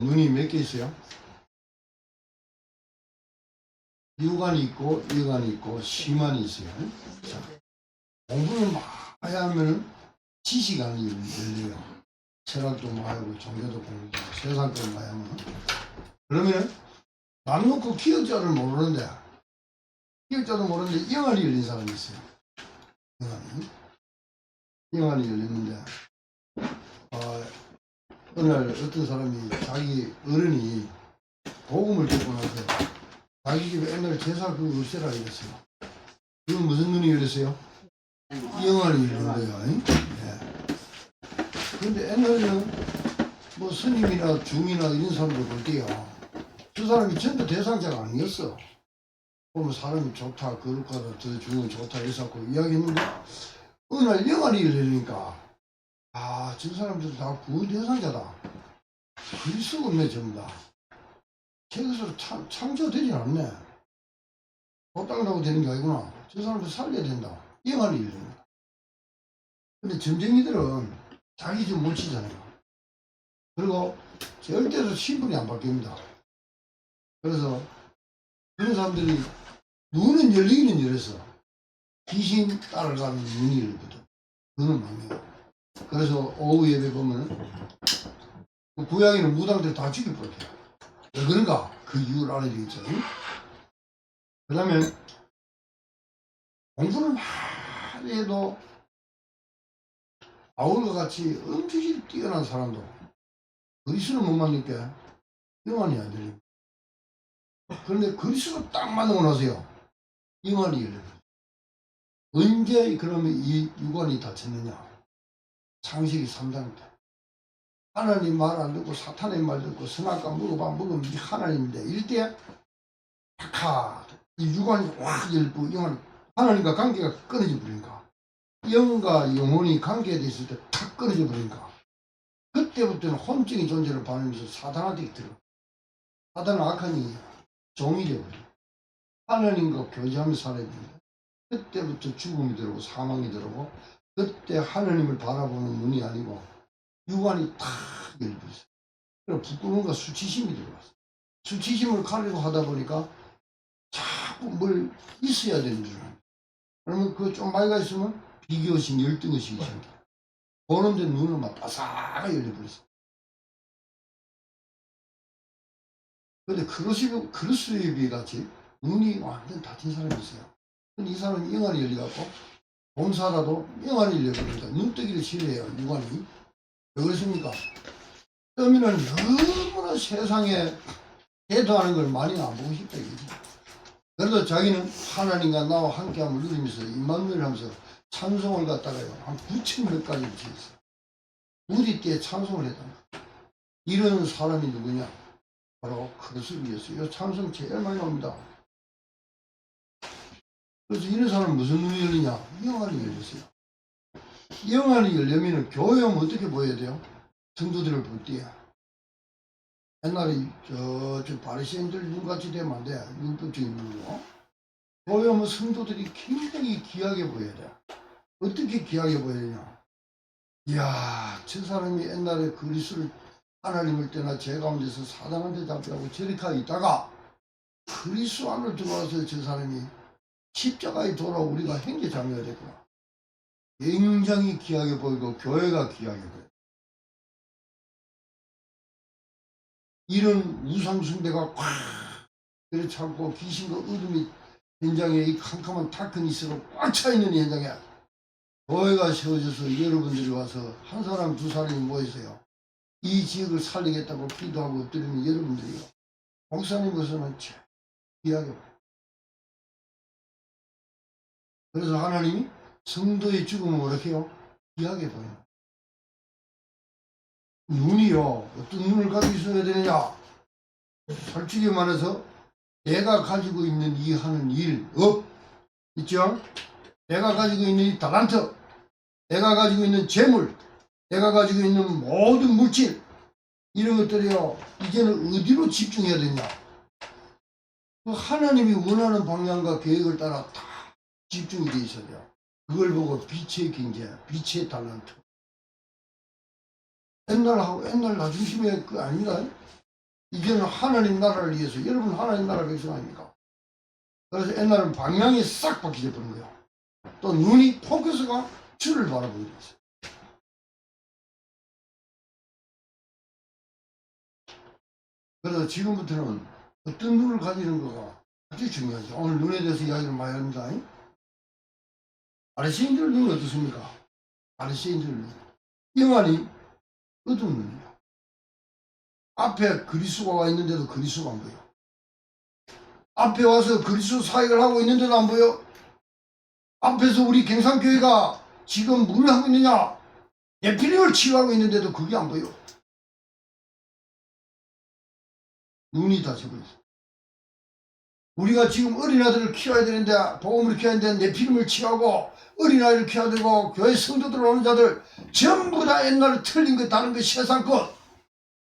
눈이 몇 개 있어요? 유관이 있고 일관이 있고 심환이 있어요. 자, 공부를 많이 하면 지식안이 열려요. 철학도 많이 하고 종교도 공부하고 세상도 많이 하면 그러면 남 놓고 기억자를 모르는데 기억자도 모르는데 영안이 열린 사람이 있어요. 영안이 열렸는데 어느 날 어떤 사람이 자기 어른이 복음을 듣고 나서 자기 집에 옛날에 제사 그 없애라 이랬어요. 그건 무슨 눈이 열렸어요? 영안이 열린 거야. 네. 근데 옛날에는 뭐 스님이나 중이나 이런 사람들 볼 때요. 그 사람이 전부 대상자가 아니었어. 보면 사람이 좋다, 거룩하다, 저 중은 좋다 이래서 이야기했는데 어느 날 영안이 열리니까 저 사람들 다 구원 대상자다. 그리스도가 없네 전부 다. 저것으로 창조되진 않네. 못당다고 되는 게 아니구나. 저 사람들 살려야 된다. 영안이 열리는 거야. 근데 점쟁이들은 자기 좀 못 치잖아요. 그리고 절대로 신분이 안 바뀝니다. 그래서 그런 사람들이 눈은 열리기는 열렸어. 귀신 따라가는 눈이 열거든. 그는 망해요. 그래서 오후 예배 보면 고양이는 무당들 다 죽여버려요. 왜 그런가? 그 이유를 알아야 되겠죠. 그 다음에 공부를 많이 해도 바울과 같이 엄청 뛰어난 사람도 그리스도를 못 만나니까 영안이 안 열립니다. 그런데 그리스도 딱 만나고 나서요. 영안이 열려요. 언제 그러면 이 유관이 닫혔느냐? 창세기 3장 때. 하나님 말 안 듣고 사탄의 말 듣고 선악과 먹으면 하나님인데 이때 이 유관이 확 열고 영안이 하나님과 관계가 끊어져 버리니까 영과 영혼이 관계에 있을 때 탁 끊어져 버리니까 그때부터는 혼적인 존재를 반하면서 사단한테 들어. 사단은 악한 이 종이 되어버려. 하나님과 교제하며 살아야 됩니다. 그때부터 죽음이 들어오고 사망이 들어오고 그때 하나님을 바라보는 눈이 아니고 유관이 탁 열려버렸어요. 그래서 부끄러움과 수치심이 들어왔어요. 수치심을 가리고 하다 보니까 자꾸 뭘 있어야 되는 줄 알아요. 그러면 그 좀 많이가 있으면 비교심, 열등의식이 생겨. 보는데 눈을 막 바삭하게 열려버렸어요. 근데 크루스웨비 같이 눈이 완전 닫힌 사람이 있어요. 근데 이 사람은 영안이 열려갖고 봉사라도 영안이 열려버리니까 눈뜨기를 싫어해요. 유관이. 왜 그렇습니까? 떠미는 너무나 세상에 대도하는 걸 많이 안 보고 싶다 이거지. 그래도 자기는 하나님과 나와 함께함을 누리면서 임마누엘 하면서 찬송을 갖다가요 한 9,000몇 가지를 지었어요. 우리 때에 찬송을 했단 말이에요. 이런 사람이 누구냐? 바로 크루스비였어요. 이 찬송 제일 많이 나옵니다. 그래서 이런 사람은 무슨 눈이 열리냐? 영안이 열렸어요. 영안이 열려면 교회 오면 어떻게 보여야 돼요? 성도들을 볼 때. 옛날에 저 바리새인들 눈같이 되면 안 돼. 율법적인 눈으로. 교회 오면 성도들이 굉장히 귀하게 보여야 돼. 어떻게 귀하게 보여야 되냐? 이야, 저 사람이 옛날에 그리스도를 하나님을 떠나 죄 가운데서 사단한테 잡혀가고 저렇게 있다가 그리스도 안으로 들어와서 저 사람이 십자가에 돌아 우리가 형제자매가 됐구나. 굉장히 귀하게 보이고 교회가 귀하게 보여. 이런 우상숭배가 꽉 들이차고 귀신과 어둠이 현장에 이 캄캄한 다큰 이스로 꽉 차있는 현장에 교회가 세워져서 여러분들이 와서 한 사람 두 사람이 모여서요. 이 지역을 살리겠다고 기도하고 엎드리면 여러분들이요. 목사님께서는 귀하게 보여. 그래서 하나님이 성도의 죽음을 어떻게 해요? 귀하게 보여요. 눈이요. 어떤 눈을 가지고 있어야 되느냐? 솔직히 말해서 내가 가지고 있는 이 하는 일, 업, 있죠? 내가 가지고 있는 이 달란트, 내가 가지고 있는 재물, 내가 가지고 있는 모든 물질, 이런 것들이요. 이제는 어디로 집중해야 되냐? 그 하나님이 원하는 방향과 계획을 따라 다 집중이 돼 있어야 돼요. 그걸 보고 빛의 경제, 빛의 달란트. 옛날 나 중심의 그 아닙니다. 이제는 하나님 나라를 위해서 여러분 하나님 나라 백성 아닙니까? 그래서 옛날은 방향이 싹 바뀌어 버린 거예요. 또 눈이 포커스가 주를 바라보게 됐어요. 그래서 지금부터는 어떤 눈을 가지는 거가 아주 중요하죠. 오늘 눈에 대해서 이야기를 많이 합니다. 바리새인들 눈은 어떻습니까? 바리새인들 눈. 영안이 어두운 눈이에요. 앞에 그리스도가 와 있는데도 그리스도가 안 보여. 앞에 와서 그리스도 사역을 하고 있는데도 안 보여. 앞에서 우리 경상교회가 지금 뭘 하고 있느냐? 네필림을 치유하고 있는데도 그게 안 보여. 눈이 다 저버렸어. 우리가 지금 어린아들을 키워야 되는데 복음을 키워야 되는데 네필림을 치유하고 어린아이를 키워야 되고 교회 성도들 오는 자들 전부 다 옛날에 틀린 것 다른 것 세상 것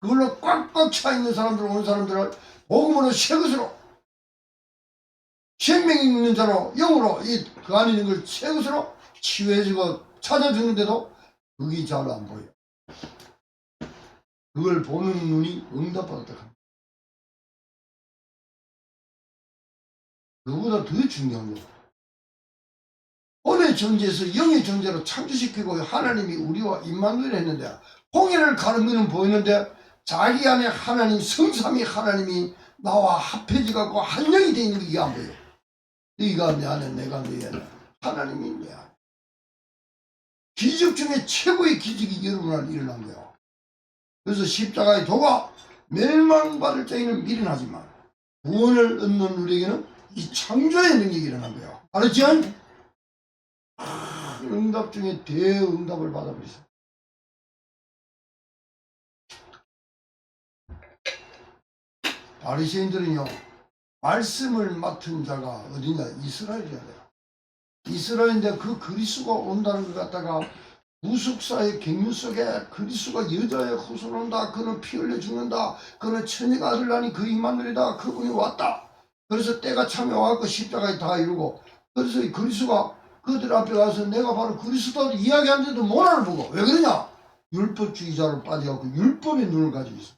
그걸로 꽉꽉 차 있는 사람들 오는 사람들을 복음으로 새 것으로 생명 있는 자로 영으로 그 안에 있는 걸 새 것으로 치유해주고 찾아주는데도 그게 잘 안 보여. 그걸 보는 눈이 응답받았다 합니다. 그보다 더 중요한 거. 혼의 존재에서 영의 존재로 창조시키고 하나님이 우리와 임마누엘 했는데 홍해를 가르미는 보이는데 자기 안에 하나님 성삼위 하나님이 나와 합해져 갖고 한 영이 되어 있는 게 이게 안 보여. 네가 내 안에 내가 내 안에 하나님이 내 안에. 기적 중에 최고의 기적이 여러분 안에 일어난 거예요. 그래서 십자가의 도가 멸망받을 자에는 미련하지만 구원을 얻는 우리에게는 이 창조의 능력이 일어난 거예요. 알았지? 응답 중에 대응답을 받아버렸어요. 바리새인들은요 말씀을 맡은 자가 어디냐? 이스라엘이야 돼요. 이스라엘인데 그 그리스도가 온다는 것 갖다가 구속사의 갱류 속에 그리스도가 여자의 후손 온다. 그는 피 흘려 죽는다. 그는 천의가 아들나니 그 임마누엘이다. 그분이 왔다. 그래서 때가 참에 와서 십자가에 다 이루고 그래서 이 그리스도가 그들 앞에 가서 내가 바로 그리스도를 이야기하는데도 못 알아보고 왜 그러냐? 율법주의자로 빠져갖고 율법의 눈을 가지고 있어.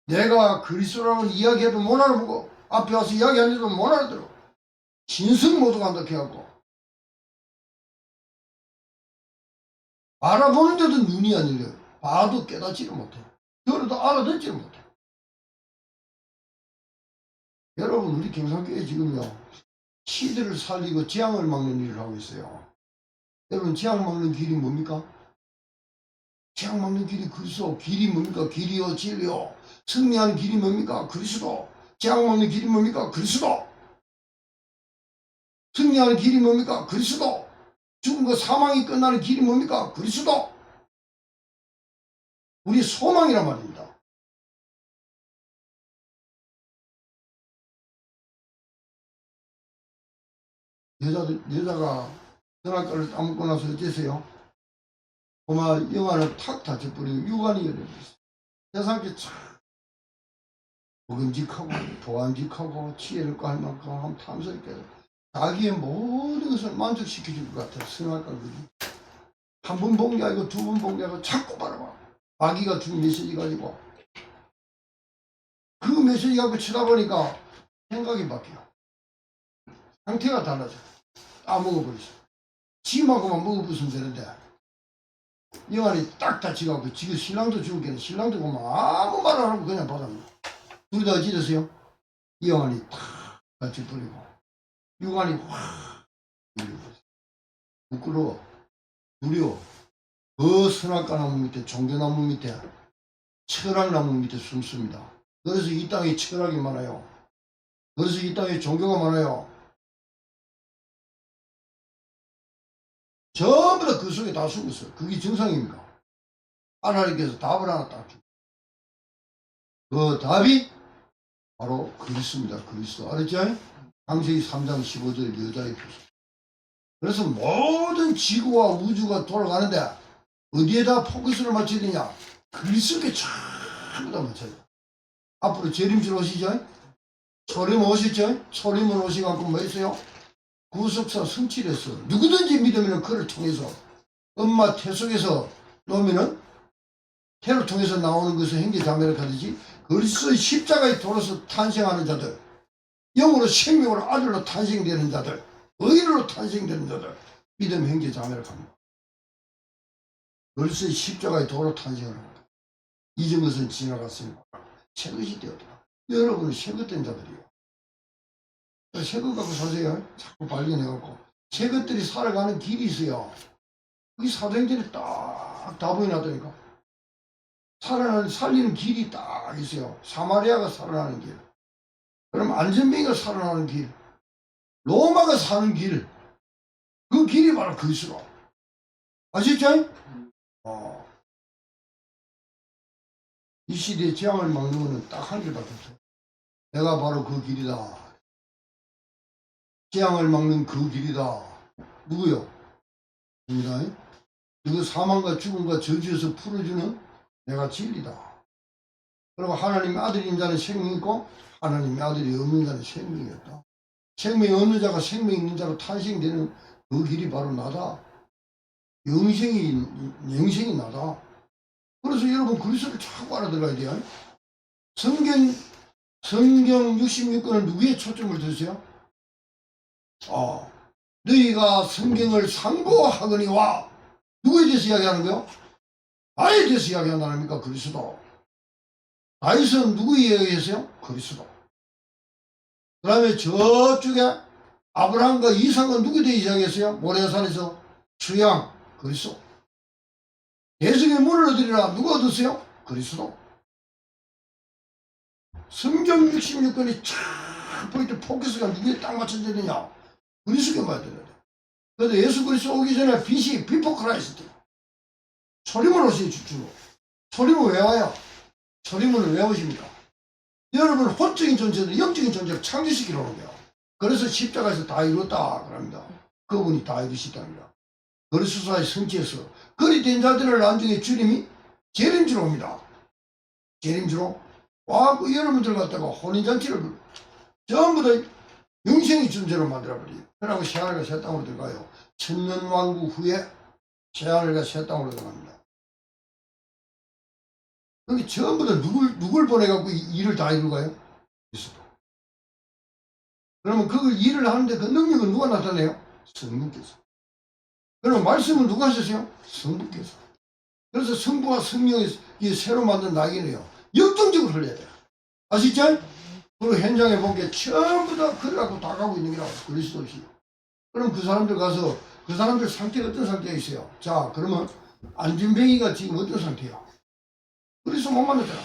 내가 그리스도라고 이야기해도 못 알아보고 앞에 와서 이야기하는데도 못 알아들어. 신성 모독 한다 해갖고 알아보는데도 눈이 안 열려요. 봐도 깨닫지를 못해. 들어도 알아듣지를 못해. 여러분 우리 경상교회 지금요 시대를 살리고 재앙을 막는 일을 하고 있어요. 여러분 재앙 막는 길이 뭡니까? 재앙 막는 길이 그리스도. 길이 뭡니까? 길이요 진리요. 승리하는 길이 뭡니까? 그리스도. 재앙 막는 길이 뭡니까? 그리스도. 승리하는 길이 뭡니까? 그리스도. 죽음과 사망이 끝나는 길이 뭡니까? 그리스도. 우리 소망이란 말입니다. 여자가 전학가를 따먹고 나서 어째서요? 고마 영안을 탁 다쳐버리고 유관이 열려버렸어요. 세상에 참 먹음직하고 보안직하고 지혜를 깔 만큼 한 탐스럽게 자기의 모든 것을 만족시켜줄 것 같아요. 선악과 그지. 한 번 본 게 아니고 두 번 본 게 아니고 자꾸 바라봐. 마귀가 준 메시지 가지고 그 메시지 갖고 쳐다보니까 생각이 바뀌어. 상태가 달라져. 다 먹어버렸어. 지만큼만 먹어부으면 되는데 영안이 딱 다치갖고 지금 신랑도 죽었겠네. 신랑도 보면 아무 말 안 하고 그냥 받아먹어. 둘 다 어찌됐어요? 영안이 탁 다쳐버리고 육안이 확 밀려버렸어. 부끄러워. 두려워. 그 선악과나무 밑에 종교나무 밑에 철학나무 밑에 숨습니다. 그래서 이 땅에 철학이 많아요. 그래서 이 땅에 종교가 많아요. 전부 다 그 속에 다 숨었어요. 그게 정상입니까? 하나님께서 답을 하나 딱 줍니다. 그 답이 바로 그리스도입니다. 그리스도. 알았죠? 창세기 3장 15절 여자의 표소. 그래서 모든 지구와 우주가 돌아가는데 어디에다 포커스를 맞춰야 되냐? 그리스도께 전부 다 맞춰야 돼. 앞으로 재림줄 오시죠? 초림 오시죠? 초림을 오시갖고 뭐 했어요? 구속사 성취했어. 누구든지 믿으면 그를 통해서 엄마 태 속에서 놓으면은 태를 통해서 나오는 것을 행제자매를 가르지 그리스도의 십자가의 도로서 탄생하는 자들, 영으로 생명으로 아들로 탄생되는 자들, 의인으로 탄생되는 자들, 믿음 형제 자매를 합니다. 그리스도의 십자가의 도로 탄생을 합니다. 잊은 것은 지나갔으니까 새 것이 되었다. 여러분은 새 것 된 자들이에요. 새 것 갖고 사세요. 자꾸 발견해갖고 새 것들이 살아가는 길이 있어요. 그게 사도행전에 딱 다 보여놨다니까. 살리는 길이 딱 있어요. 사마리아가 살아나는 길, 그럼 안전뱅이가 살아나는 길, 로마가 사는 길, 그 길이 바로 그리스도. 아시죠? 이 시대에 재앙을 막는 것은 딱 한 줄밖에 없어요. 내가 바로 그 길이다. 재앙을 막는 그 길이다. 누구요? 입니다. 그 사망과 죽음과 저주에서 풀어주는 내가 진리다. 그리고 하나님의 아들인 자는 생명이 있고 하나님의 아들이 없는 자는 생명이 없다. 생명이 없는 자가 생명이 있는 자로 탄생되는 그 길이 바로 나다. 영생이 나다. 그래서 여러분 그리스도를 자꾸 알아들어야 돼요. 성경 66권은 누구의 초점을 두세요? 너희가 성경을 상고하거니와 누구에 대해서 이야기하는 거요? 나에 대해서 이야기한다니까. 그리스도. 다윗은 누구에 의해서요? 그리스도. 그 다음에 저쪽에 아브라함과 이삭은 누구에 대해 이야기했어요? 모레산에서 수양, 그리스도. 대성의 문을 얻으리라. 누가 얻었어요? 그리스도. 성경 66권이 쫙 포인트 포커스가 누구에 딱 맞춰져 있느냐? 그리스도에 맞춰야 돼. 그래도 예수 그리스도 오기 전에 BC, 비포 크라이스트. 초림을 오시죠, 주로. 초림은 왜 와요? 초림은 왜 오십니까? 여러분, 혼적인 존재들, 영적인 존재를 창조시키러 오는 거예요. 그래서 십자가에서 다 이뤘다. 그럽니다. 그분이 다 이루시답니다. 그리스도의 성취에서 그리 된 자들을 나중에 주님이 재림주로 옵니다. 재림주로 와그 여러분들 갖다가 혼인잔치를 전부 다 영생의 존재로 만들어버려요. 그러고 새하늘과 새 땅으로 들어가요. 천년왕국 후에 새하늘과 새 땅으로 들어갑니다. 여기 전부 다 누굴 보내갖고 일을 다 이루가요? 그리스도. 그러면 그 일을 하는데 그 능력은 누가 나타내요? 성령께서. 그럼 말씀은 누가 하셨어요? 성부께서. 그래서 성부와 성령이 새로 만든 낙이네요. 역동적으로 흘려야 돼요. 아시죠? 그리고 현장에 보게 전부 다 그래갖고 다 가고 있는 게라고. 그리스도시. 그럼 그 사람들 가서 그 사람들 상태가 어떤 상태가 있어요? 자, 그러면 안진뱅이가 지금 어떤 상태야? 그리스도 못 만났잖아.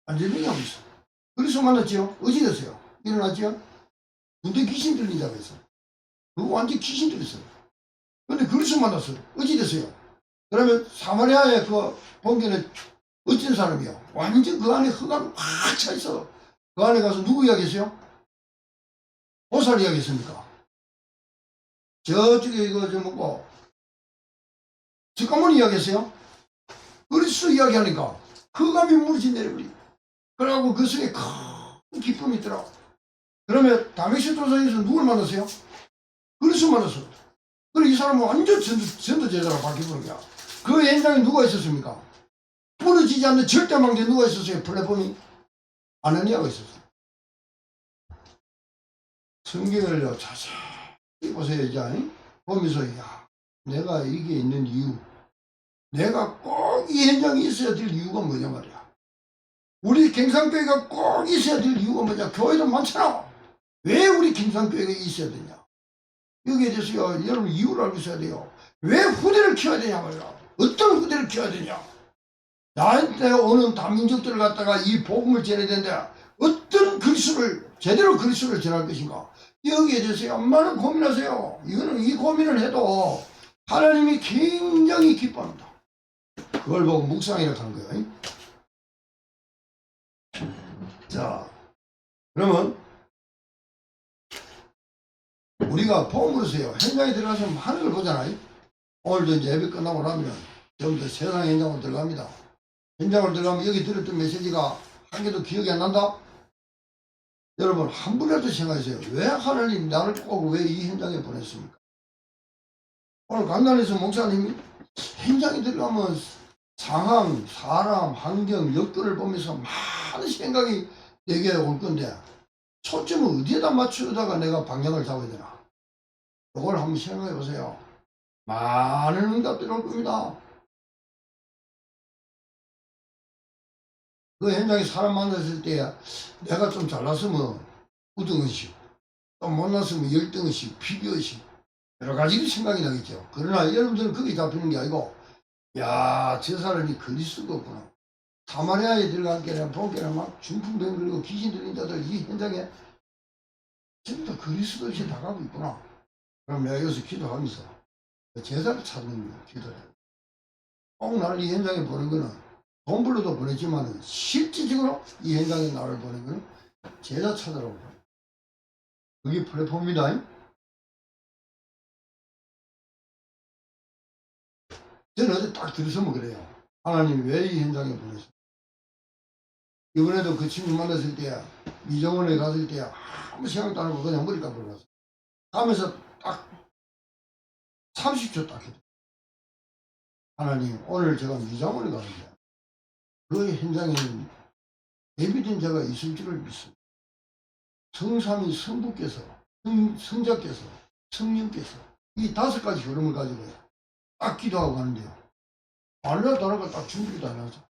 안진뱅이 하고 있어. 그리스도 만났지요? 어찌 됐어요? 일어났지요? 군대 귀신 들린 자가 있어. 그거 완전 귀신 들렸어요. 근데 그리스도 만났어요. 어찌 됐어요? 그러면 사마리아의 그 본교는 어떤 사람이야? 완전 그 안에 흑암이 확 차 있어. 그 안에 가서 누구 이야기했어요? 보살 이야기했습니까? 저쪽에 이거 좀 뭐고 직관문 이야기했어요? 그리스도 이야기하니까 흑암이 무너지 내려버리. 그래갖고 그 속에 큰 기쁨이 있더라. 그러면 다메섹 도상에서 누굴 만났어요? 그리스도 만났어. 그래 이 사람은 완전 전도 제자로 바뀌어버린 거야. 그 현장에 누가 있었습니까? 무너지지 않는 절대망대 누가 있었어요? 플랫폼이 아나니아가 있었어요. 성경을요 자세히 보세요. 이제 보면서 야 내가 이게 있는 이유, 내가 꼭 이 현장에 있어야 될 이유가 뭐냐 말이야. 우리 경상교회가 꼭 있어야 될 이유가 뭐냐. 교회도 많잖아. 왜 우리 경상교회가 있어야 되냐. 여기에 대해서 여러분 이유를 알고 있어야 돼요. 왜 후대를 키워야 되냐 말이야. 어떤 후대를 키워야 되냐. 나한테 오는 다민족들을 갖다가 이 복음을 전해야 되는데 어떤 그리스도를 제대로 그리스도를 전할 것인가. 여기에 대해서 얼마나 고민하세요. 이거는 이 고민을 해도 하나님이 굉장히 기뻐합니다. 그걸 보고 묵상이라고 하는 거예요. 자, 그러면 우리가 복음으로서요 현장에 들어가서 많은 걸 보잖아요. 오늘도 이제 예배 끝나고 나면 전부 세상 현장으로 들어갑니다. 현장으로 들어가면 여기 들었던 메시지가 한 개도 기억이 안 난다? 여러분 한 분이라도 생각하세요. 왜 하나님 나를 꼭 왜 이 현장에 보냈습니까? 오늘 강단에서 목사님이 현장에 들어가면 상황, 사람, 환경, 여건을 보면서 하는 생각이 내게 올 건데 초점을 어디에다 맞추다가 내가 방향을 잡아야 되나? 이걸 한번 생각해 보세요. 많은 응답들이 올 겁니다. 그 현장에 사람 만났을 때 내가 좀 잘났으면 우등의식, 또 못났으면 열등의식, 비교의식 여러 가지 생각이 나겠죠. 그러나 여러분들은 거기 잡히는 게 아니고 야, 저 사람이 그리스도가 없구나. 사마리아에 들어간 게나 본게나 막 중풍병 그리고 귀신 들린 자들 이 현장에 전부 다 그리스도 없이 나가고 있구나. 그럼 내가 여기서 기도하면서 제자를 찾는 기도를 해요. 꼭 나를 이 현장에 보는 거는 돈불로도 보냈지만 실질적으로 이 현장에 나를 보는 거는 제자 찾으라고 봐요. 그게 플랫폼입니다. 저는 어제 딱 들으서면 그래요. 하나님 왜 이 현장에 보내셨어요? 이번에도 그 친구 만났을 때 미정원에 갔을 때 아무 생각도 안 하고 그냥 머리 감고 갔어요. 가면서 딱 30초 딱 했죠. 하나님 오늘 제가 미정원에 가는데 그 현장에는 예비된 자가 있을 줄을 믿습니다. 성삼위 성부께서 성자께서 성령께서 이 5가지 흐름을 가지고 딱 기도하고 가는데요. 알라 다라가 딱 준비도 안 하죠.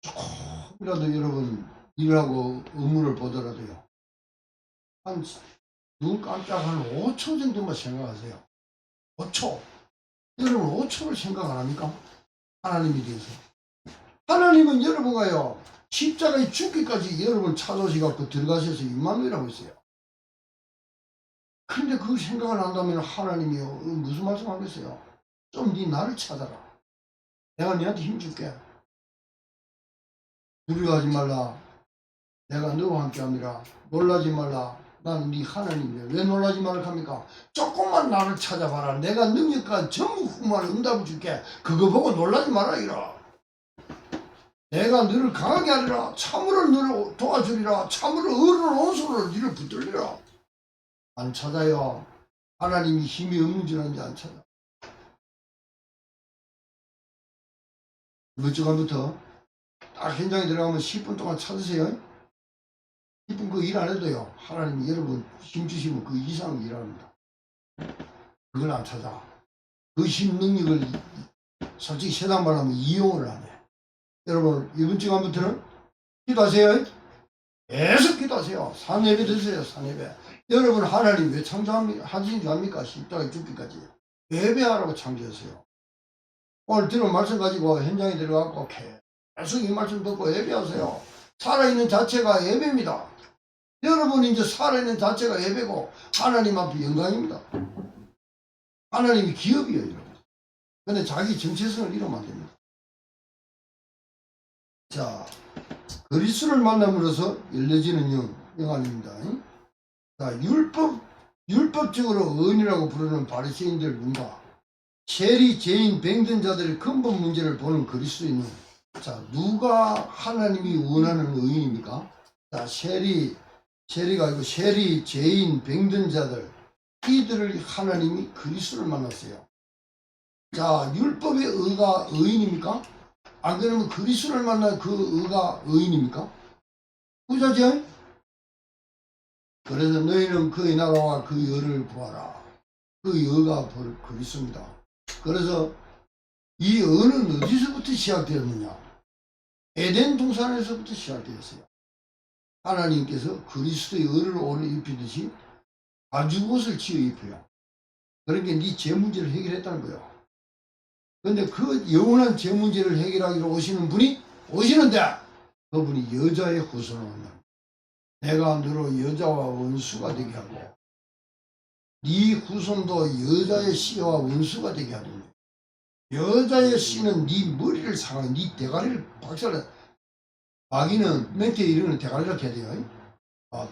조금이라도 여러분 일하고 의문을 보더라도요. 한 눈 깜짝 한 5초 정도만 생각하세요. 5초. 여러분 5초를 생각 안 합니까? 하나님에 대해서. 하나님은 여러분가요. 십자가에 죽기까지 여러분 찾아오셔서 들어가셔서 임마누엘이라고 했어요. 근데 그 생각을 한다면 하나님이요. 무슨 말씀 하겠어요? 좀 네 나를 찾아라. 내가 너한테 힘줄게. 두려워하지 말라. 내가 너와 함께 합니다. 놀라지 말라. 나는 네 하나님이야. 왜 놀라지 말라 합니까? 조금만 나를 찾아봐라. 내가 능력과 전무후무한 응답을 줄게. 그거 보고 놀라지 말라 이라. 내가 너를 강하게 하리라. 참으로 너를 도와주리라. 참으로 어른 온수로 너를 붙들리라. 안 찾아요. 하나님이 힘이 없는 줄 아는지 안 찾아. 이번 주간부터 딱 현장에 들어가면 10분 동안 찾으세요. 10분 그 일 안 해도요. 하나님이 여러분 힘 주시면 그 이상 일합니다. 그걸 안 찾아. 그 힘 능력을 솔직히 세상 말하면 이용을 안 해. 여러분 이번 주간부터는 기도하세요. 계속 기도하세요. 산예배 드세요. 산예배. 여러분 하나님 왜 창조하신 줄 압니까? 십자가에 죽기까지. 예배하라고 창조했어요. 오늘 들은 말씀 가지고 현장에 들어가고 계속 이 말씀 듣고 예배하세요. 살아있는 자체가 예배입니다. 여러분이 이제 살아있는 자체가 예배고 하나님 앞에 영광입니다. 하나님이 기업이에요. 여러분. 근데 자기 정체성을 잃으면 안 됩니다. 자, 그리스도를 만남으로써 열려지는 영안입니다. 자, 율법적으로 의인이라고 부르는 바리새인들 문과 세리, 죄인, 병든 자들의 근본 문제를 보는 그리스도인은 자, 누가 하나님이 원하는 의인입니까? 자, 세리가 아니고 세리, 죄인, 병든 자들 이들을 하나님이 그리스도를 만났어요. 자, 율법의 의가 의인입니까? 안 그러면 그리스도를 만난 그 의가 의인입니까? 부자죠? 그래서 너희는 그의 나라와 그 의를 구하라. 그 의가 그리스도입니다. 그래서 이 의는 어디서부터 시작되었느냐? 에덴 동산에서부터 시작되었어요. 하나님께서 그리스도의 의를 오늘 입히듯이 가죽옷을 지어 입혀요. 그러니까 네 제 문제를 해결했다는 거예요. 그런데 그 영원한 제 문제를 해결하기로 오시는 분이 오시는데 그분이 여자의 후손을 온다. 내가 너로 여자와 원수가 되게 하고 네 후손도 여자의 씨와 원수가 되게 하리니 여자의 씨는 네 머리를 상하게 네 대가리를 박살내. 마귀는 맹태 이르는 대가리라고 해야 돼요.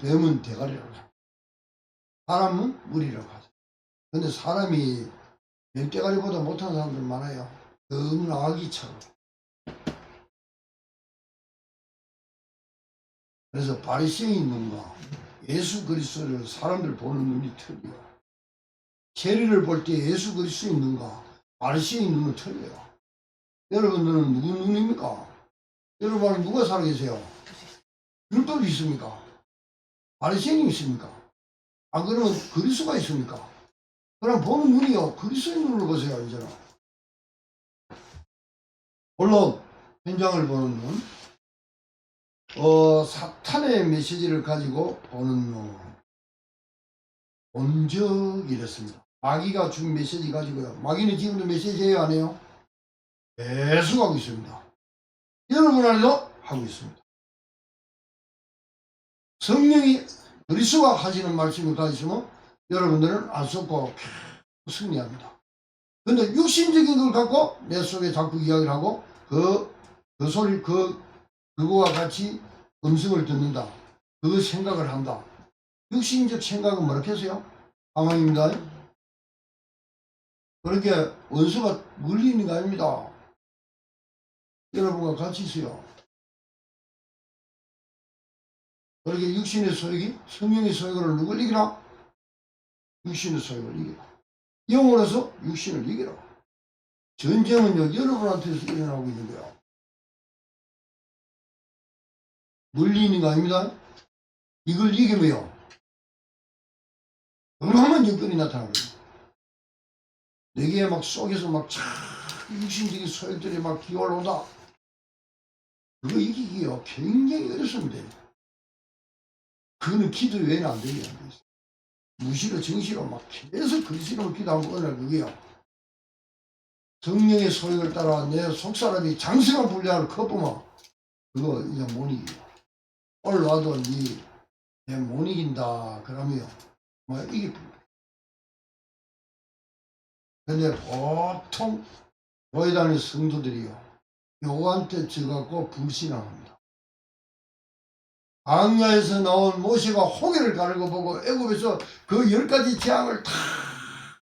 뱀은 대가리라고 해요. 사람은 머리라고 하죠. 근데 사람이 뱀대가리보다 못한 사람들 많아요. 너무 아기처럼. 그래서 바리새인 눈과 예수 그리스도를 사람들 보는 눈이 틀려요. 세리를 볼 때 예수 그리스도의 눈과 바리새인 눈은 틀려요. 여러분들은 누구 눈입니까? 여러분은 누가 살아계세요? 율법이 있습니까? 바리새인이 있습니까? 안 그러면 그리스도가 있습니까? 그럼 보는 눈이요, 그리스도의 눈으로 보세요. 이제는 물론 현장을 보는 눈, 사탄의 메시지를 가지고 보는 눈, 본적이랬습니다. 마귀가 준 메시지 가지고요. 마귀는 지금도 메시지예요, 안 해요? 계속 하고 있습니다. 여러분 안에도 하고 있습니다. 성령이 그리스도가 하시는 말씀을 가지시면 여러분들은 안 쏟고 계속 승리합니다. 근데 육신적인 걸 갖고 내 속에 자꾸 이야기를 하고 그 소리 그거와 같이 음성을 듣는다. 그 생각을 한다. 육신적 생각은 뭐라 했어요? 방황입니다. 그렇게 원수가 물리는 거 아닙니다. 여러분과 같이 있어요. 그렇게 육신의 소욕이 성령의 소욕을 누굴 이기라? 육신의 소욕을 이기라. 영으로서 육신을 이기라. 전쟁은요, 여러분한테서 일어나고 있는 거예요. 물리는 거 아닙니다. 이걸 이기면요, 어마어마한 여건이 나타나거든요. 내게 막 속에서 막 육신적인 소욕들이 막 기어올라온다. 그거 이기기요, 굉장히 어렵습니다. 그거는 기도 외에는 안 되게 안 돼요. 무시로 정시로 막 계속 그리스도로 기도하면 어느 날 그게요, 성령의 소욕을 따라 내 속사람이 장성한 분량을 커보면 그거 이제 못 이겨요. 올라와도 내 못 이긴다 그러면 뭐 이길 겁니다. 근데 보통 교회 다니는 성도들이요, 요한테 져갖고 불신앙합니다. 광야에서 나온 모세가 홍해를 가는 거 보고 애굽에서 그 10가지 재앙을 다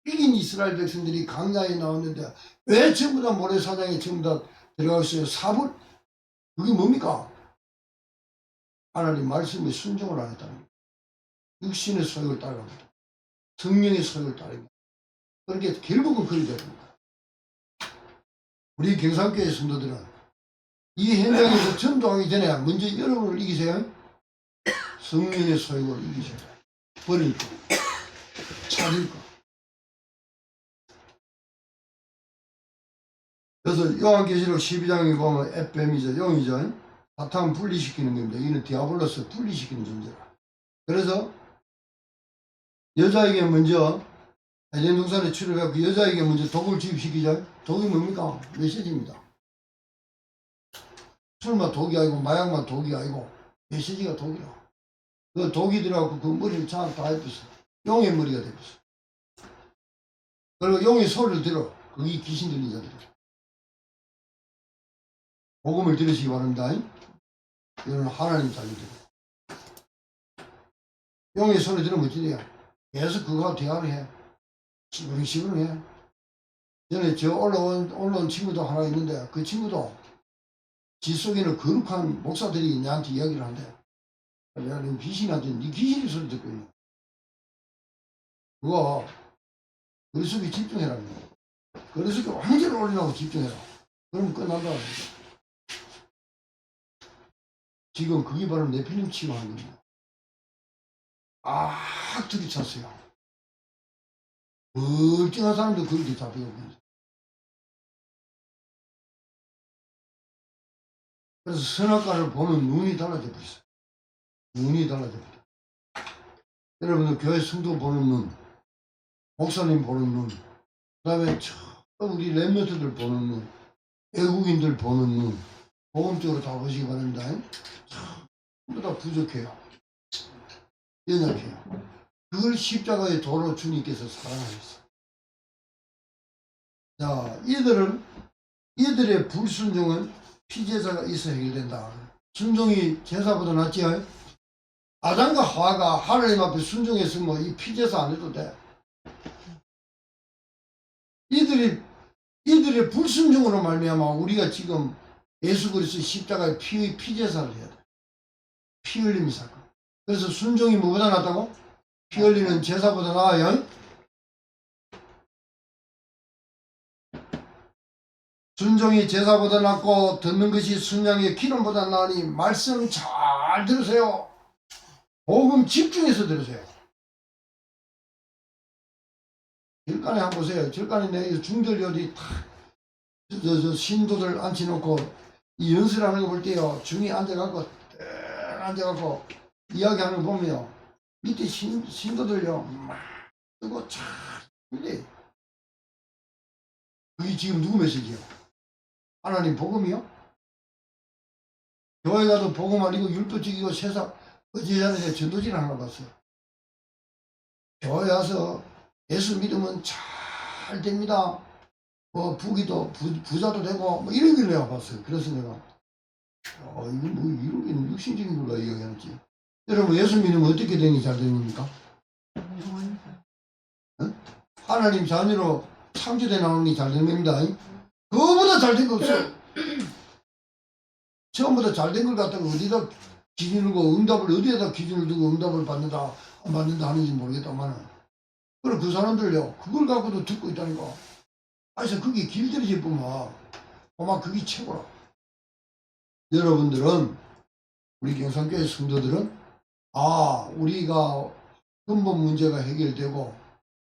이긴 이스라엘 백성들이 광야에 나왔는데 왜 전부 다 모래사장에 전부 다 들어갔어요? 사불? 그게 뭡니까? 하나님 말씀에 순종을 안 했다는 거예요. 육신의 소욕을 따라갑니다. 성령의 소욕을 따릅니다. 그렇게 결국은 그리 됩니다. 우리 경상교회 성도들은 이 현장에서 전도하기 전에 먼저 여러분을 이기세요. 성령의 소욕을 이기셔야 돼요. 버릴 거, 찾을 거. 그래서 요한계시록 12장에 보면 에뱀이죠, 용이죠. 사탄 분리시키는 겁니다. 이는 디아블로스 분리시키는 존재라. 그래서 여자에게 먼저 에덴 동산에 출애해서 그 여자에게 먼저 독을 주입시키죠. 독이 뭡니까? 메시지입니다. 술만 독이 아니고 마약만 독이 아니고 메시지가 독이라. 그 독이 들어가고 그 머리를 다 해버렸어. 용의 머리가 되버렸어. 그리고 용의 소리를 들어. 그게 귀신 들린 자들이야. 복음을 들으시기 바랍니다. 이거는 하나님 자녀들. 용의 소리 들으면 어찌 돼요? 계속 그거와 대화를 해. 시부렁시부렁 해. 전에 저 올라온 친구도 하나 있는데 그 친구도 지 속에는 거룩한 목사들이 내한테 이야기를 한대. 내가 너 귀신한테 네 귀신의 소리 듣고 있네. 그거 그리스도에 집중해라는 거야. 그리스도에 완전히 올리라고 집중해라. 그러면 끝난다. 지금 그게 바로 네필림 치유하는 겁니다. 들이찼어요. 멀쩡한 사람도 그렇게 잡혀가고 있어요. 그래서 선악과를 보는 눈이 달라져 버렸어요. 눈이 달라져 버렸어요. 여러분들 교회 성도 보는 눈, 목사님 보는 눈, 그 다음에 우리 랩런트들 보는 눈, 외국인들 보는 눈, 보험적으로 다 보시기 바랍니다. 전부 다 부족해요. 연약해요. 그걸 십자가의 도로 주님께서 사랑하셨어요. 자, 이들의 불순종은 피제사가 있어 해결된다. 순종이 제사보다 낫지요? 아담과 하와가 하나님 앞에 순종했으면 이 피제사 안 해도 돼. 이들의 불순종으로 말미암아 우리가 지금 예수 그리스도 십자가의 피제사를 해야 돼. 피 흘림이 사건. 그래서 순종이 뭐보다 낫다고? 피 흘리는 제사보다 나아요. 순종이 제사보다 낫고 듣는 것이 순양의 기름보다 나으니 말씀 잘 들으세요. 복음 집중해서 들으세요. 길간에 한번 보세요. 길간에 내 중들요리 저 신도들 앉혀놓고 이 연설하는 거 볼 때요. 중에 앉아갖고 앉아갖고 이야기하는 거 보면요. 밑에 신도들요. 막 뜨고 참 근데 그게 지금 누구 메시지요? 하나님 복음이요? 교회 가도 복음 아니고 율법적이고 세상 어제 전에 전도질 하나 봤어요. 교회 와서 예수 믿으면 잘 됩니다. 뭐 부기도 부자도 되고 뭐 이런 걸 내가 봤어요. 그래서 내가 이거 뭐 이러기는 육신적인 걸로 이야기하지. 여러분 예수 믿으면 어떻게 되니 잘 되는 겁니까? 하나님 자녀로 창조돼 나오는 게 잘 되는 겁니다. 그거보다 잘 된 거 없어요. 처음부터 잘 된 걸 갖다가 어디다 기준을 두고 응답을 어디에다 기준을 두고 응답을 받는다 안 받는다 하는지 모르겠다만 그럼 그 사람들요 그걸 갖고도 듣고 있다니까. 그래서 그게 길들여질 뿐만 아마 그게 최고라. 여러분들은 우리 경상교회 성도들은 우리가 근본 문제가 해결되고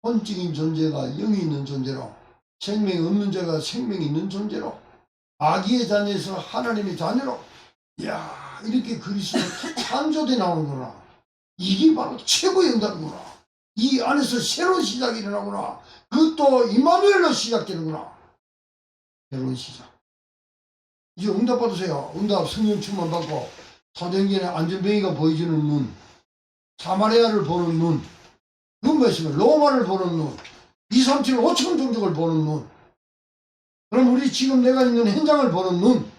본적인 존재가 영이 있는 존재로 생명이 없는 자가 생명이 있는 존재로 아기의 자녀에서 하나님의 자녀로 이야 이렇게 그리스도 창조돼 나오는구나. 이게 바로 최고의 응답이구나. 이 안에서 새로운 시작이 일어나구나. 그것도 임마누엘로 시작되는구나. 새로운 시작. 이제 응답 받으세요. 응답 성령 충만 받고 사도행전에 안전뱅이가 보여주는 눈, 사마리아를 보는 눈, 그건 있으면 로마를 보는 눈, 2, 3, 7, 5천 종족을 보는 눈. 그럼 우리 지금 내가 있는 현장을 보는 눈,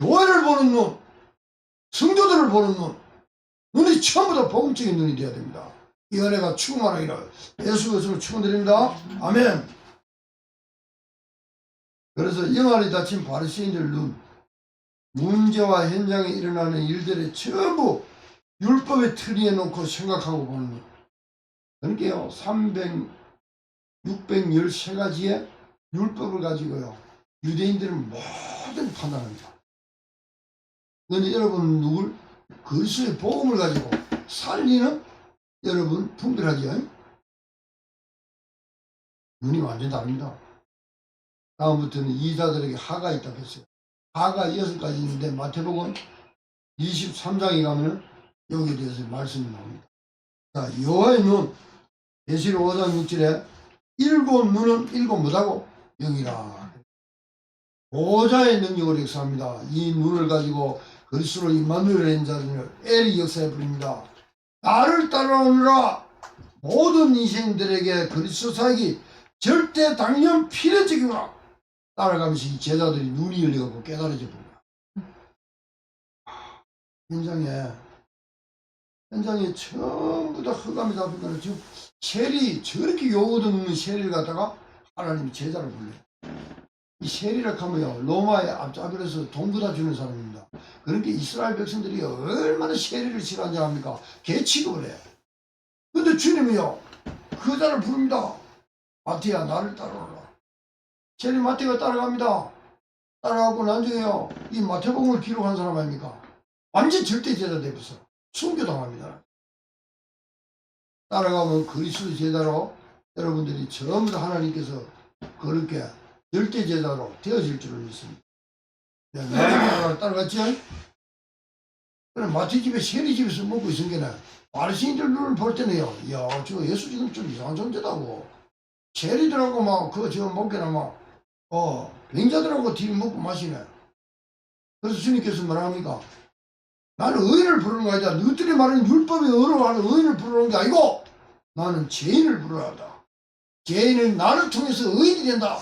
교회를 보는 눈, 성도들을 보는 눈, 눈이 전부 다 복음적인 눈이 되어야 됩니다. 이 은혜가 충만하기를 예수 그리스도로 축원드립니다. 아멘. 그래서 영안이 닫힌 바리새인들 눈, 문제와 현장에 일어나는 일들을 전부 율법의 틀에 놓고 생각하고 보는 눈. 그러니까요 613가지의 율법을 가지고요 유대인들은 모든 판단합니다. 그런데 여러분 누굴? 그리스도의 복음을 가지고 살리는 여러분 분별하죠. 눈이 완전 다릅니다. 다음부터는 이자들에게 하가 있다고 했어요. 하가 6가지 있는데 마태복음 23장에 가면 여기에 대해서 말씀이 나옵니다. 자, 여호와의 눈 계시록 5장 6절에 일곱 눈은 일곱 뭐다고? 영이라. 보좌의 능력을 역사합니다. 이 눈을 가지고 그리스도로 임마누엘의 자들을 엘이 역사해 부릅니다. 나를 따라오느라 모든 인생들에게 그리스도 사역이 절대 당연 필연적이구나. 따라가면서 이 제자들이 눈이 열려갖고 깨달아져 봅니다. 현장에 전부 다 흑암이 잡힌다는 지금 셀이 저렇게 요거도 없는 셀을 갖다가 하나님이 제자를 불러요. 이 셀이라 하면요 로마의 앞잡이로서 돈보다 주는 사람입니다. 그러니까 이스라엘 백성들이 얼마나 셀이를 싫어하는지 압니까? 개 취급을 해. 근데 주님이요 그 자를 부릅니다. 마태야 나를 따라오라. 셀이 마태가 따라갑니다. 따라가고 나중에요 이 마태복음을 기록한 사람 아닙니까? 완전 절대 제자 되었어. 순교당합니다. 따라가면 그리스도 제자로 여러분들이 전부 다 하나님께서 그렇게 절대 제자로 되어질 줄을 믿습니다. 나를 따라갔지? 그럼 마태 집에 세리 집에서 먹고 있은 게네. 바리새인들 눈을 볼 때는요, 야, 저 예수 지금 좀 이상한 존재다고. 세리들하고 막, 저 먹게나 막, 병자들하고 뒤 먹고 마시네. 그래서 주님께서 뭐랍니까? 나는 의인을 부르는 거 아니다. 너희들이 말하는 율법에 어려워하는 의인을 부르는 게 아니고 나는 죄인을 부르라 한다. 죄인은 나를 통해서 의인이 된다.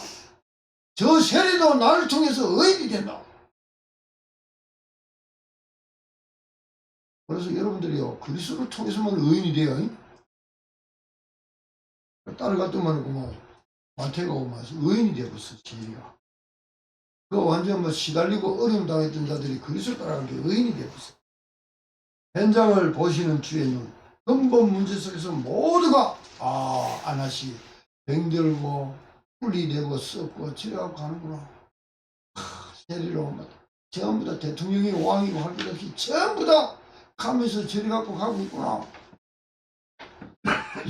저 세리도 나를 통해서 의인이 된다. 그래서 여러분들이요 그리스도를 통해서만 의인이 돼요. 따라갔더만 뭐 마태가 오면 의인이 되었어. 세리가. 그 완전 뭐 시달리고 어려움 당했던 자들이 그리스도 따라간 게 의인이 되었어. 현장을 보시는 주의 눈, 근본 문제 속에서 모두가 안하시 병들고 분리되고 썩고 지려갖고 가는구나. 세리로 전부 다 대통령이 왕이고 할 것 없이 전부 다 가면서 저리 갖고 가고 있구나.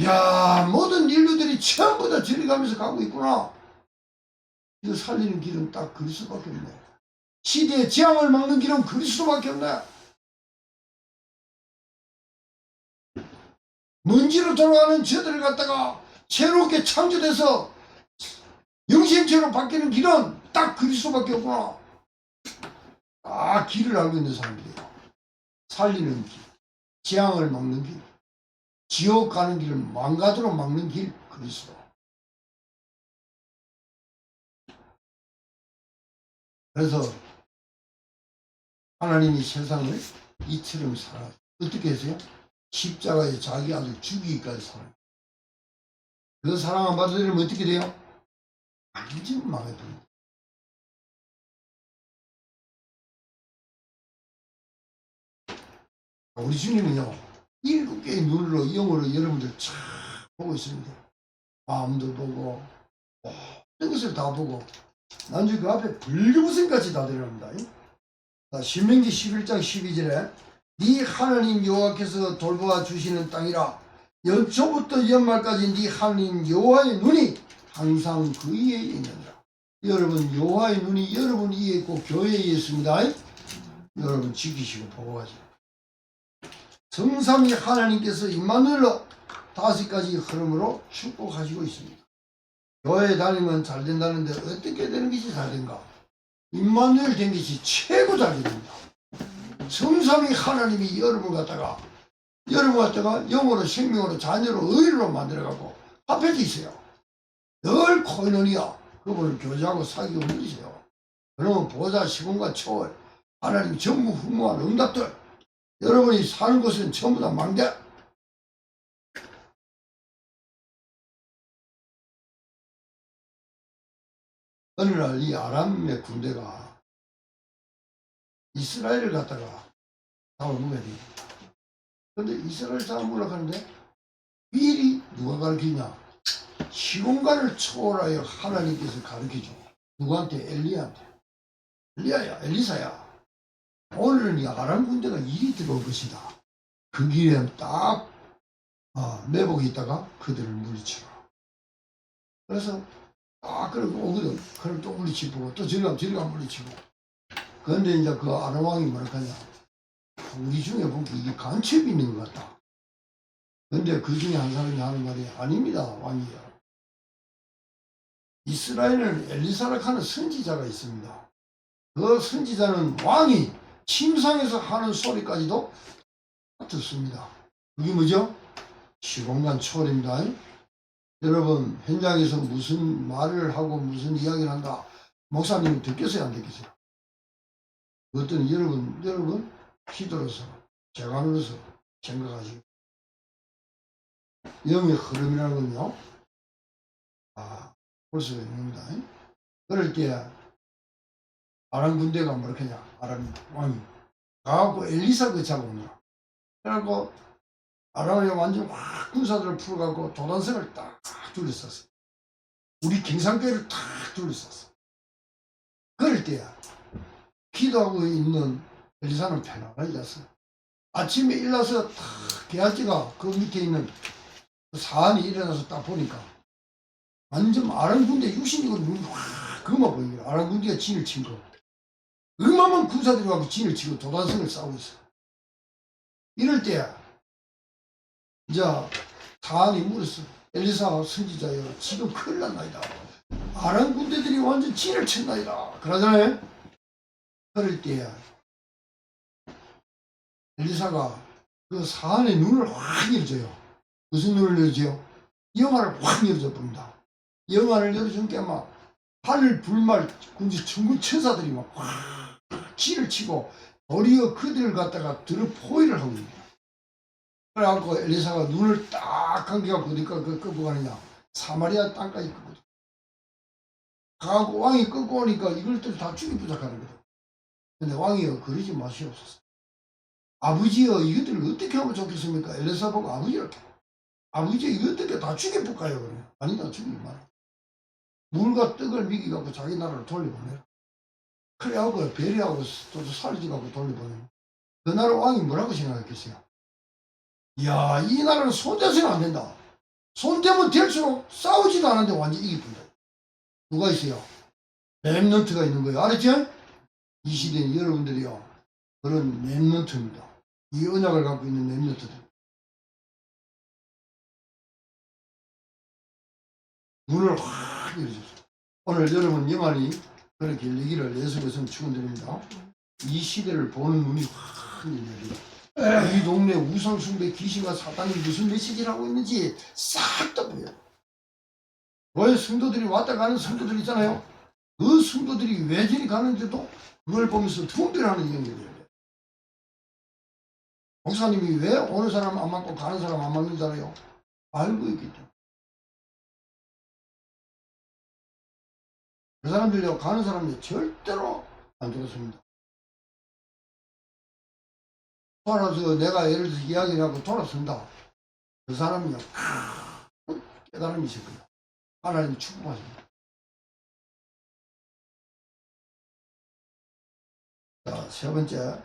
야, 모든 인류들이 전부 다 저리 가면서 가고 있구나. 이거 살리는 길은 딱 그리스도밖에 없네. 시대의 재앙을 막는 길은 그리스도밖에 없네. 먼지로 돌아가는 저들을 갖다가 새롭게 창조돼서 영생체로 바뀌는 길은 딱 그리스도밖에 없구나. 다 길을 알고 있는 사람들이에요. 살리는 길, 재앙을 막는 길, 지옥 가는 길을 망가도록 막는 길, 그리스도. 그래서 하나님이 세상을 이처럼 살아. 어떻게 했어요? 십자가에 자기 아들 죽이기까지 살아요. 그 사랑 안 받아들이면 어떻게 돼요? 완전 망해버립니다. 우리 주님은요, 7개의 눈으로 영으로 여러분들 쫙 보고 있습니다. 마음도 보고 모든 것을 다 보고 나중에 그 앞에 불교무선까지 다 드러납니다. 신명기 11장 12절에 네 하나님 여호와께서 돌보아 주시는 땅이라 연초부터 연말까지 네 하나님 여호와의 눈이 항상 그 위에 있느니라. 여러분 여호와의 눈이 여러분 위에 있고 교회에 있습니다. 여러분 지키시고 보호하시고 성삼위 하나님께서 임마누엘로 5가지 흐름으로 축복하시고 있습니다. 교회 다니면 잘 된다는데 어떻게 되는 것이 잘 된가? 임마누엘 된 것이 최고 잘 됩니다. 성삼위 하나님이 여러분 갖다가 영으로 생명으로 자녀로 의로 만들어갖고 앞에서 있어요. 늘 코이노니아 그분을 교제하고 사귀고 누리세요. 그러면 보좌 시공과 초월 하나님 전무후무한 응답들 여러분이 사는 곳은 전부 다 망대. 어느 날 이 아람의 군대가 이스라엘을 갖다가 잡아먹어야 됩니다. 그런데 이스라엘 잡아먹으려고 하는데 미리 누가 가르치냐? 시공간을 초월하여 하나님께서 가르쳐줘. 누구한테? 엘리야한테. 엘리야야, 엘리사야. 오늘은 이 아람 군대가 일이 들어올 것이다. 그 길에 딱 매복이 있다가 그들을 물리치라. 그래서 그러고 오거든. 그럼 또 물리치고 또 저리 가면 물리치고. 그런데 이제 그 아람 왕이 뭐라 하냐? 우리 중에 보니까 이게 간첩이 있는 것 같다. 그런데 그 중에 한 사람이 하는 말이 아닙니다. 왕이요. 이스라엘은 엘리사락 하는 선지자가 있습니다. 그 선지자는 왕이 침상에서 하는 소리까지도 듣습니다. 그게 뭐죠? 시공간 초월입니다. 여러분 현장에서 무슨 말을 하고 무슨 이야기를 한다. 목사님은 듣겠어요? 안 듣겠어요? 그것들은 여러분 기도로서 재간으로서 생각하시고 영의 흐름이라는 건요. 볼 수가 있는 겁니다. 그럴 때 아람 군대가 뭐라 하냐? 아람 왕이 가갖고 엘리사 그 잡아오느라. 그래갖고 아람이 완전 확 군사들을 풀어갖고 도단성을 딱 둘러쌌어. 우리 경상교회를 딱 둘러쌌어. 그럴 때야 기도하고 있는 엘리사는 편안하게 잤어. 아침에 일어나서 탁 게하지가 그 밑에 있는 그 사안이 일어나서 딱 보니까 완전 아람 군대 육신이고 눈이 확 금어 보이는 거야. 아람 군대가 진을 친 거. 얼마만 군사들이 와서 진을 치고 도단성을 싸우고 있어. 이럴 때야 이제 사안이 물었어. 엘리사 선지자여 지금 큰일 났나이다. 아람 군대들이 완전 진을 쳤나이다. 그러잖아요. 그럴 때야 엘리사가 그 사안의 눈을 확 열어줘요. 무슨 눈을 열어줘요? 영화를 확 열어줘 버립니다. 영화를 열어준 게 막 하늘 불말 군지 천군 천사들이 막 확 진을 치고 도리어 그들을 갖다가 들어 포위를 하고 있는 거야. 그래갖고 엘리사가 눈을 딱 감겨갖고 어디까 끄고 가느냐? 사마리아 땅까지 끄거든. 가갖고 왕이 끄고 오니까 이것들 다 죽이 부탁하는 거든. 근데 왕이여 그러지 마시옵소서. 아버지여 이것들을 어떻게 하면 좋겠습니까? 엘리사 보고 아버지 이렇게. 아버지 이거 어떻게 다 죽여볼까요? 그래. 아니다 죽이지 마라. 물과 떡을 먹이갖고 자기 나라를 돌려보내라. 그래하고 배려하고 또 살지갖고 돌려보내라. 그 나라 왕이 뭐라고 생각했겠어요? 이야, 이 나라는 손대서는 안 된다. 손대면 될수록 싸우지도 않았는데 완전히 이기뿐다. 누가 있어요? 랩넌트가 있는 거예요. 알았죠? 이 시대는 여러분들이요, 그런 랩넌트입니다. 이 언약을 갖고 있는 랩넌트들. 눈을 확 열어줬어요. 오늘 여러분 영안이 그렇게 열리기를 예수께서는 축원드립니다. 이 시대를 보는 눈이 확 열려요. 이 동네 우상숭배 귀신과 사탄이 무슨 메시지를 하고 있는지 싹 다 보여요. 왜 성도들이 왔다 가는 성도들 있잖아요. 그 성도들이 왜 저리 가는데도 그걸 보면서 분별하는 영역이에요. 목사님이 왜 오는 사람 안 맞고 가는 사람 안 맞는잖아요. 알고 있기 때문에. 그 사람들요, 가는 사람이 절대로 안 들었습니다. 돌아서 내가 예를 들어서 이야기를 하고 돌아선다. 그 사람이요, 깨달음이 있을 거예요. 하나님이 축복하십니다. 자, 세 번째.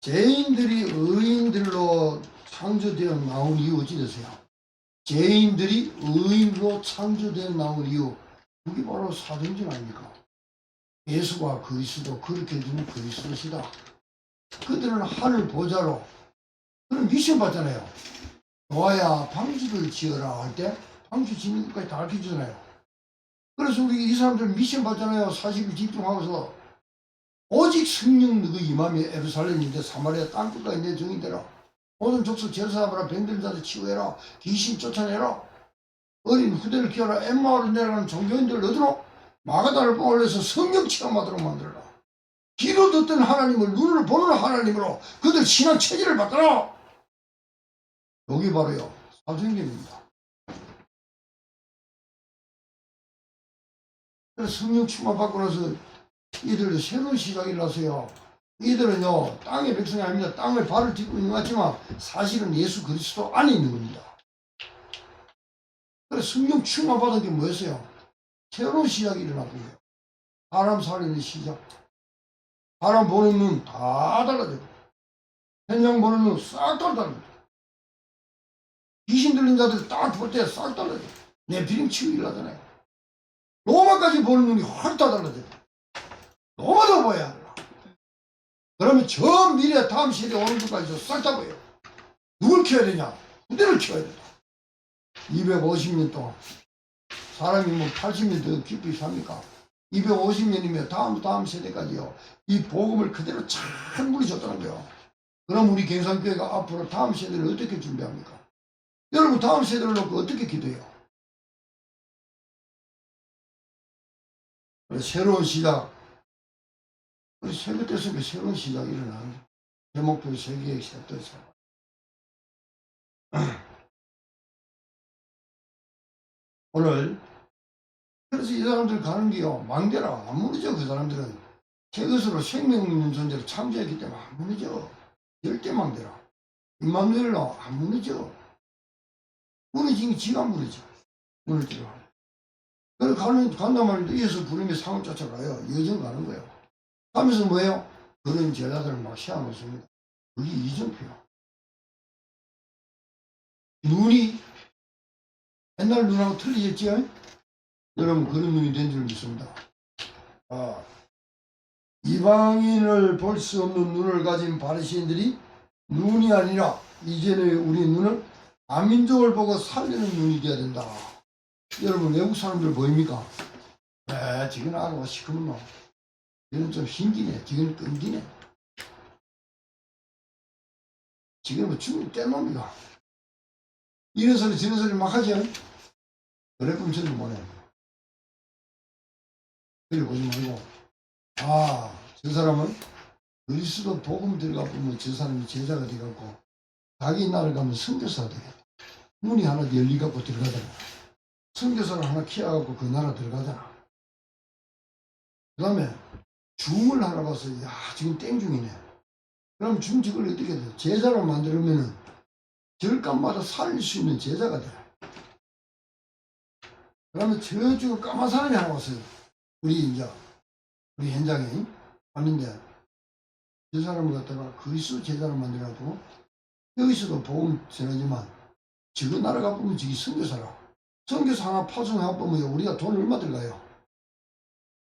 죄인들이 의인들로 창조되어 나온 이유 어찌 되세요? 죄인들이 의인으로 창조되어 나온 이유, 그게 바로 사도행전 아닙니까? 예수가 그리스도, 그렇게 해주는 그리스도시다. 그들은 하늘 보좌로 그런 미션 받잖아요. 노아야 방주를 지어라 할 때 방주 짓는 것까지 다 가르쳐주잖아요. 그래서 우리 이 사람들 미션 받잖아요. 40일 집중하고서 오직 성령 너그 임함이 예루살렘인데 사마리아 땅끝까지 내 정인대라. 모든 족속 제사하라. 병든 자들 치유해라. 귀신 쫓아내라. 어린 후대를 키워라. 엠마오로 내려가는 종교인들 너들로 마가다를 뽕을내서 성령 체험하도록 만들어라. 귀로 듣던 하나님을 눈으로 보는 하나님으로 그들 신앙 체질을 바꿔라. 여기 바로요, 사도행전입니다. 그래서 성령 충만 받고 나서 이들도 새로운 시작이 나서요. 이들은요, 땅의 백성이 아닙니다. 땅을 발을 딛고 있는 것 같지만 사실은 예수 그리스도 안에 있는 겁니다. 그래서 성령 충만 받은 게 뭐였어요? 새로운 시작이 일어났던 거예요. 사람 살리는 시작. 사람 보는 눈 다 달라져요. 현장 보는 눈 싹 다 달라져요. 귀신 들린 자들 딱 볼 때 싹 달라져요. 내 비림 치유를 하잖아요. 로마까지 보는 눈이 확 다 달라져요. 로마도 보여야 한다. 그러면 저 미래 다음 시대에 오는 것까지도 싹 다 보여요. 누굴 키워야 되냐? 후대를 키워야 된다. 250년 동안 사람이 뭐 80년 더 깊이 삽니까? 250년이면 다음 세대까지요. 이 복음을 그대로 찬물이 줬다는 거예요. 그럼 우리 경상교회가 앞으로 다음 세대를 어떻게 준비합니까? 여러분 다음 세대를 놓고 어떻게 기도해요? 새로운 시작. 세계 때서는 새로운 시작이 일어나는 거예요. 제목표 세계의 시작됐어요. 오늘 그래서 이 사람들 가는 게요, 망대라 안 무너져. 그 사람들은 그것으로 생명 있는 존재로 창조했기 때문에 안 무너져. 절대 망대라. 임마누엘로 안 무너져. 무너진 게 지가 무너져. 무너지고. 그래서 간단 말인데 이어서 부름에 상을 쫓아가요. 여정 가는 거예요. 가면서 뭐예요? 그런 제자들을 막 세워놓습니다. 그게 이정표요. 눈이 옛날 눈하고 틀리겠지요? 여러분 그런 눈이 된 줄 믿습니다. 이방인을 볼 수 없는 눈을 가진 바리새인들이 눈이 아니라 이제는 우리 눈은 안민족을 보고 살리는 눈이 되어야 된다. 여러분 외국 사람들 보입니까? 지금 아고 시커먼 놈. 지금 좀 흰기네. 지금 끈기네. 지금은 죽은 떼놈이가. 이런 소리 저런 소리 막 하죠? 그래 보면 저는 뭐네. 그래 보지 말고 저 사람은 그리스도 복음 들어가 보면 저 사람이 제자가 되갖고 자기 나라를 가면 선교사가 되겠다. 문이 하나 열리갖고 들어가잖아. 선교사를 하나 키워갖고 그 나라 들어가잖아. 그 다음에 줌을 하나 봐서 지금 땡중이네. 그럼 줌 저걸 어떻게 돼? 제자로 만들면은 절간마다 살릴 수 있는 제자가 돼. 그러면 저쪽 까만 사람이 하나 왔어요. 우리 현장에 왔는데 저 사람을 갖다가 그리스도 제자를 만들어가지고 여기서도 복음 전하지만 저거 나라가 보면 저기 선교사라. 선교사 하나 파송해 보면 우리가 돈 얼마 들어가요?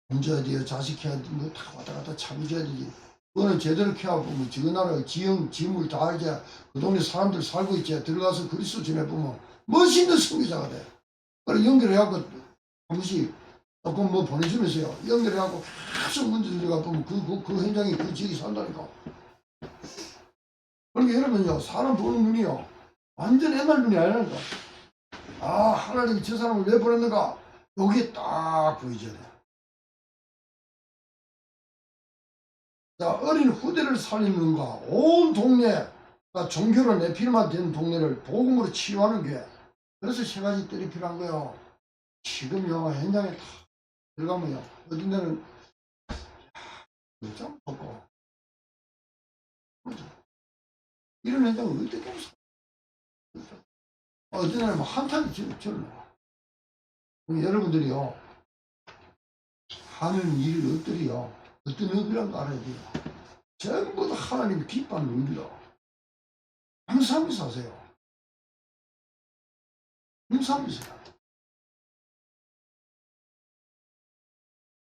돈 줘야 돼요. 자식 해야 돼요. 뭐다 왔다 갔다 차비 줘야 되지. 그거는 제대로 키워보면 저거 나라 지물 다 알게 그 동네 사람들 살고 있지. 들어가서 그리스도 전해보면 멋있는 선교사가 돼. 그래 연결해갖고 한 번씩 조금 뭐 보내주면서요. 연결해갖고 계속 문제 들어가 보면 그 현장에 그 지역이 산다니까. 그러니까 여러분요, 사람 보는 눈이요, 완전 옛날 눈이 아니라니까. 아, 하나님이 저 사람을 왜 보냈는가? 여기에 딱 보이줘야 돼. 자, 어린 후대를 살리는가? 온 동네가 종교로 내피르만 된 동네를 복음으로 치유하는 게. 그래서 세 가지 뜰이 필요한 거예요. 지금요, 현장에 다 들어가면요, 어떤 데는 좀 좋고 이런 현장을 어떻게 해서 어떤 데는 뭐 한탄이 절로 여러분들이요 하는 일들이요 어떤 의미란 거 알아야 돼요. 전부 다 하나님이 기뻐하는 의미로 감사하면서 하세요. 감사하면서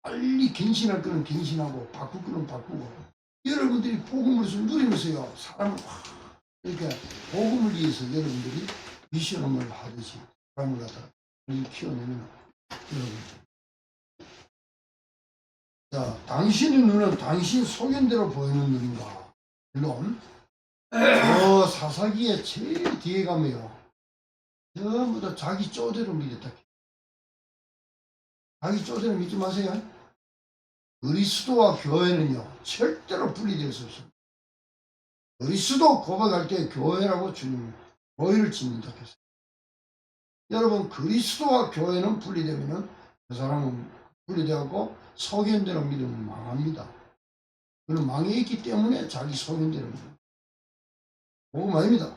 빨리 갱신할 거는 갱신하고 바꿀 거는 바꾸고 여러분들이 복음을 좀 누리면서요 사람을 확 이렇게 복음을 위해서 여러분들이 미션을 하듯이 사람을 갖다가 키워내면 여러분들 자 당신의 눈은 당신 소견대로 보이는 눈인가. 물론 저 사사기에 제일 뒤에 가면요 전부 다 자기 쪼대로 믿었다. 자기 쪼대로 믿지 마세요. 그리스도와 교회는요 절대로 분리될 수 없습니다. 그리스도 고백할 때 교회라고 주님 교회를 짓는다 했어요. 여러분 그리스도와 교회는 분리되면은 그 사람은 분리되고 소견대로 믿으면 망합니다. 그는 망해 있기 때문에 자기 소견대로 믿어요. 복음 아닙니다.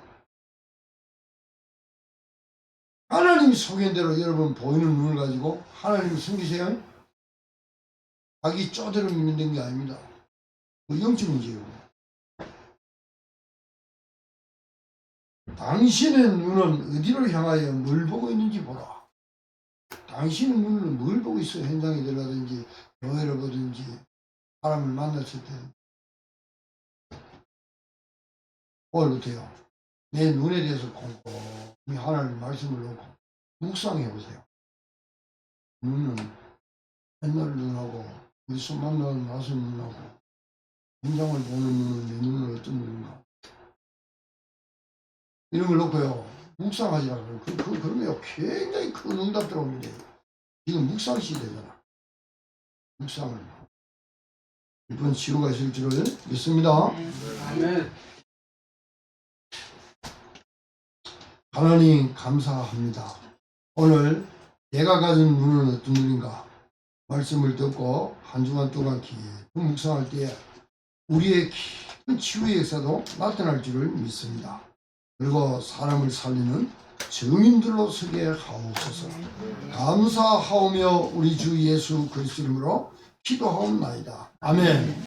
하나님이 소견대로 여러분 보이는 눈을 가지고 하나님을 섬기세요. 자기 쪼대로 믿는 게 아닙니다. 그 영적 문제예요. 당신의 눈은 어디로 향하여 뭘 보고 있는지 보라. 당신의 눈은 뭘 보고 있어요? 현장에 들어가든지 교회를 보든지 사람을 만났을 때 오늘부터요 내 눈에 대해서 곰곰이 하나님 말씀을 놓고 묵상해 보세요. 눈은 옛날 눈하고 그리스도 만나고 나서 눈하고 현장을 보는 눈은 내 눈은 어떤 눈인가 이런 걸 놓고요 묵상하시라고 그러면 굉장히 큰 응답 들어옵니다. 지금 묵상 시대잖아. 묵상을 이번 치유가 있을 줄을 믿습니다. 아멘. 하나님 감사합니다. 오늘 내가 가진 눈은 어떤 눈인가 말씀을 듣고 한 주간 동안 깊은 묵상할 때 우리의 깊은 치유의 역사도 나타날 줄을 믿습니다. 그리고 사람을 살리는 증인들로 서게 하옵소서. 감사하오며 우리 주 예수 그리스도 이름으로 기도하옵나이다. 아멘.